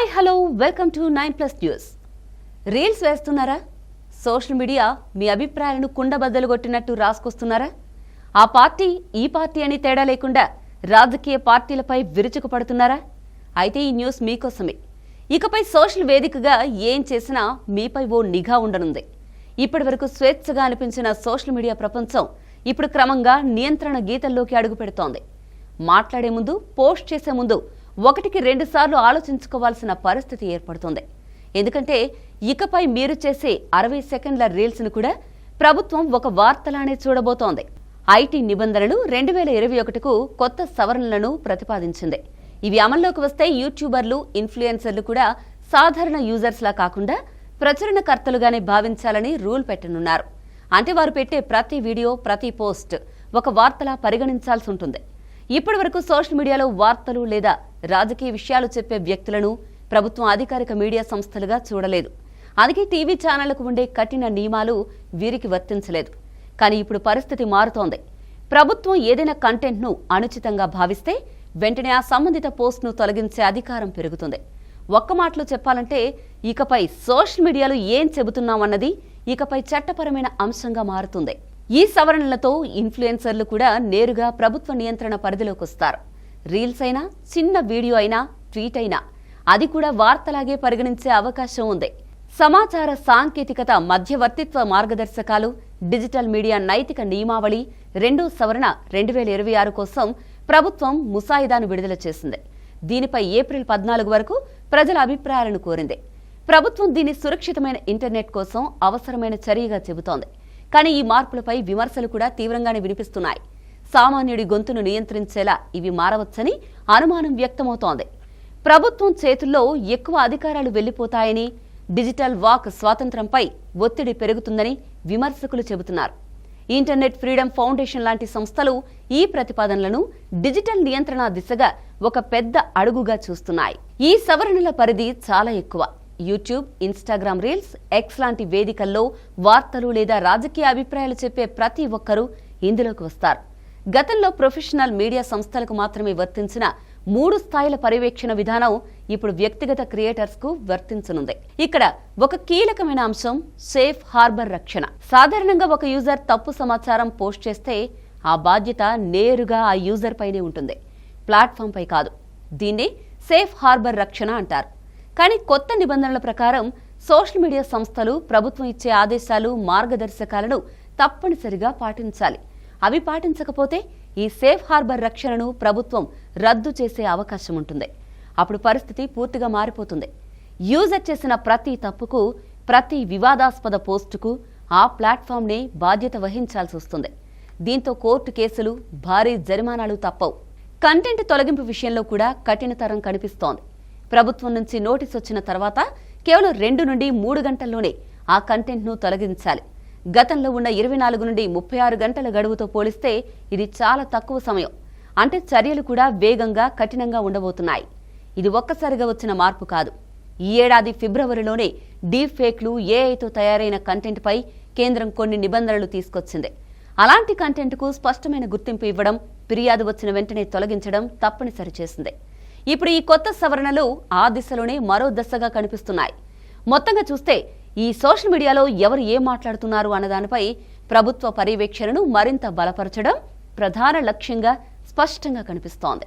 Hi hello welcome to 9+ news. Reels వేస్తున్నారా? Social media మీ అభిప్రాయాలను కుండబద్దలు కొట్టినట్టు రాసుకొస్తున్నారా? ఆ పార్టీ ఈ పార్టీ అని తేడా లేకుండా రాజకీయ పార్టీలపై విరుచుకుపడుతున్నారా? అయితే ఈ న్యూస్ మీకోసమే. ఇకపై సోషల్ వేదికగా ఏం చేసినా మీపై ఓ నిఘా ఉండనుంది. ఇప్పటివరకు స్వేచ్ఛగా అనిపించిన సోషల్ మీడియా ప్రపంచం ఇప్పుడు క్రమంగా నియంత్రణ గీతల్లోకి అడుగు పెడుతోంది. మాట్లాడే ముందు, పోస్ట్ చేసే ముందు 1-2 సార్లు ఆలోచించుకోవాల్సిన పరిస్థితి ఏర్పడుతోంది. ఎందుకంటే ఇకపై మీరు చేసే 60 సెకండ్ల రీల్స్ ను కూడా ప్రభుత్వం ఒక వార్తలానే చూడబోతోంది. ఐటీ నిబంధనలు 2021కు కొత్త సవరణలను ప్రతిపాదించింది. ఇవి అమల్లోకి వస్తే యూట్యూబర్లు, ఇన్ఫ్లుయెన్సర్లు కూడా సాధారణ యూజర్స్ లా కాకుండా ప్రచురణకర్తలుగానే భావించాలని రూల్ పెట్టనున్నారు. అంటే వారు పెట్టే ప్రతి వీడియో, ప్రతి పోస్ట్ ఒక వార్తలా పరిగణించాల్సి ఉంటుంది. ఇప్పటి వరకు సోషల్ మీడియాలో వార్తలు లేదా రాజకీయ విషయాలు చెప్పే వ్యక్తులను ప్రభుత్వం అధికారిక మీడియా సంస్థలుగా చూడలేదు. అందుకే టీవీ ఛానళ్లకు ఉండే కఠిన నియమాలు వీరికి వర్తించలేదు. కానీ ఇప్పుడు పరిస్థితి మారుతోంది. ప్రభుత్వం ఏదైనా కంటెంట్ను అనుచితంగా భావిస్తే వెంటనే ఆ సంబంధిత పోస్ట్ను తొలగించే అధికారం పెరుగుతుంది. ఒక్క మాటలో చెప్పాలంటే ఇకపై సోషల్ మీడియాలో ఏం చెబుతున్నామన్నది ఇకపై చట్టపరమైన అంశంగా మారుతుంది. ఈ సవరణలతో ఇన్ఫ్లుయెన్సర్లు కూడా నేరుగా ప్రభుత్వ నియంత్రణ పరిధిలోకి వస్తారు. రీల్స్ అయినా, చిన్న వీడియో అయినా, ట్వీట్ అయినా అది కూడా వార్తలాగే పరిగణించే అవకాశం ఉంది. సమాచార సాంకేతికత మధ్యవర్తిత్వ మార్గదర్శకాలు, డిజిటల్ మీడియా నైతిక నియమావళి 2వ సవరణ 2026 కోసం ప్రభుత్వం ముసాయిదాను విడుదల చేసింది. దీనిపై ఏప్రిల్ 14 వరకు ప్రజల అభిప్రాయాలను కోరింది. ప్రభుత్వం దీన్ని సురక్షితమైన ఇంటర్నెట్ కోసం అవసరమైన చర్యగా చెబుతోంది. కానీ ఈ మార్పులపై విమర్శలు కూడా తీవ్రంగానే వినిపిస్తున్నాయి. సామాన్యుడి గొంతును నియంత్రించేలా ఇవి మారవచ్చని అనుమానం వ్యక్తమవుతోంది. ప్రభుత్వం చేతుల్లో ఎక్కువ అధికారాలు వెళ్లిపోతాయని, డిజిటల్ వాక్ స్వాతంత్ర్యంపై ఒత్తిడి పెరుగుతుందని విమర్శకులు చెబుతున్నారు. ఇంటర్నెట్ ఫ్రీడమ్ ఫౌండేషన్ లాంటి సంస్థలు ఈ ప్రతిపాదనలను డిజిటల్ నియంత్రణ దిశగా ఒక పెద్ద అడుగుగా చూస్తున్నాయి. ఈ సవరణల పరిధి చాలా ఎక్కువ. యూట్యూబ్, ఇన్స్టాగ్రామ్ రీల్స్, ఎక్స్ లాంటి వేదికల్లో వార్తలు లేదా రాజకీయ అభిప్రాయాలు చెప్పే ప్రతి ఒక్కరూ ఇందులోకి వస్తారు. గతంలో ప్రొఫెషనల్ మీడియా సంస్థలకు మాత్రమే వర్తించిన 3 స్థాయిల పర్యవేక్షణ విధానం ఇప్పుడు వ్యక్తిగత క్రియేటర్స్ కు వర్తించనుంది. ఇక్కడ ఒక కీలకమైన అంశం సేఫ్ హార్బర్ రక్షణ. సాధారణంగా ఒక యూజర్ తప్పు సమాచారం పోస్ట్ చేస్తే ఆ బాధ్యత నేరుగా ఆ యూజర్ పైనే ఉంటుంది, ప్లాట్ఫామ్ పై కాదు. దీన్నే సేఫ్ హార్బర్ రక్షణ అంటారు. కానీ కొత్త నిబంధనల ప్రకారం సోషల్ మీడియా సంస్థలు ప్రభుత్వం ఇచ్చే ఆదేశాలు, మార్గదర్శకాలను తప్పనిసరిగా పాటించాలి. అవి పాటించకపోతే ఈ సేఫ్ హార్బర్ రక్షణను ప్రభుత్వం రద్దు చేసే అవకాశం ఉంటుంది. అప్పుడు పరిస్థితి పూర్తిగా మారిపోతుంది. యూజర్ చేసిన ప్రతి తప్పుకు, ప్రతి వివాదాస్పద పోస్టుకు ఆ ప్లాట్ఫామ్నే బాధ్యత వహించాల్సి వస్తుంది. దీంతో కోర్టు కేసులు, భారీ జరిమానాలు తప్పవు. కంటెంట్ తొలగింపు విషయంలో కూడా కఠినతరం కనిపిస్తోంది. ప్రభుత్వం నుంచి నోటీస్ వచ్చిన తర్వాత కేవలం 2 నుండి 3 గంటల్లోనే ఆ కంటెంట్ను తొలగించాలి. గతంలో ఉన్న 24 నుండి 36 గంటల గడువుతో పోలిస్తే ఇది చాలా తక్కువ సమయం. అంటే చర్యలు కూడా వేగంగా, కఠినంగా ఉండబోతున్నాయి. ఇది ఒక్కసారిగా వచ్చిన మార్పు కాదు. ఈ ఏడాది ఫిబ్రవరిలోనే డీప్ ఫేక్లు, ఏఐతో తయారైన కంటెంట్ పై కేంద్రం కొన్ని నిబంధనలు తీసుకొచ్చింది. అలాంటి కంటెంట్కు స్పష్టమైన గుర్తింపు ఇవ్వడం, ఫిర్యాదు వచ్చిన వెంటనే తొలగించడం తప్పనిసరి చేసింది. ఇప్పుడు ఈ కొత్త సవరణలు ఆ దిశలోనే మరో దశగా కనిపిస్తున్నాయి. మొత్తంగా చూస్తే ఈ సోషల్ మీడియాలో ఎవరు ఏం మాట్లాడుతున్నారు అన్నదానిపై ప్రభుత్వ పర్యవేక్షణను మరింత బలపరచడం ప్రధాన లక్ష్యంగా స్పష్టంగా కనిపిస్తోంది.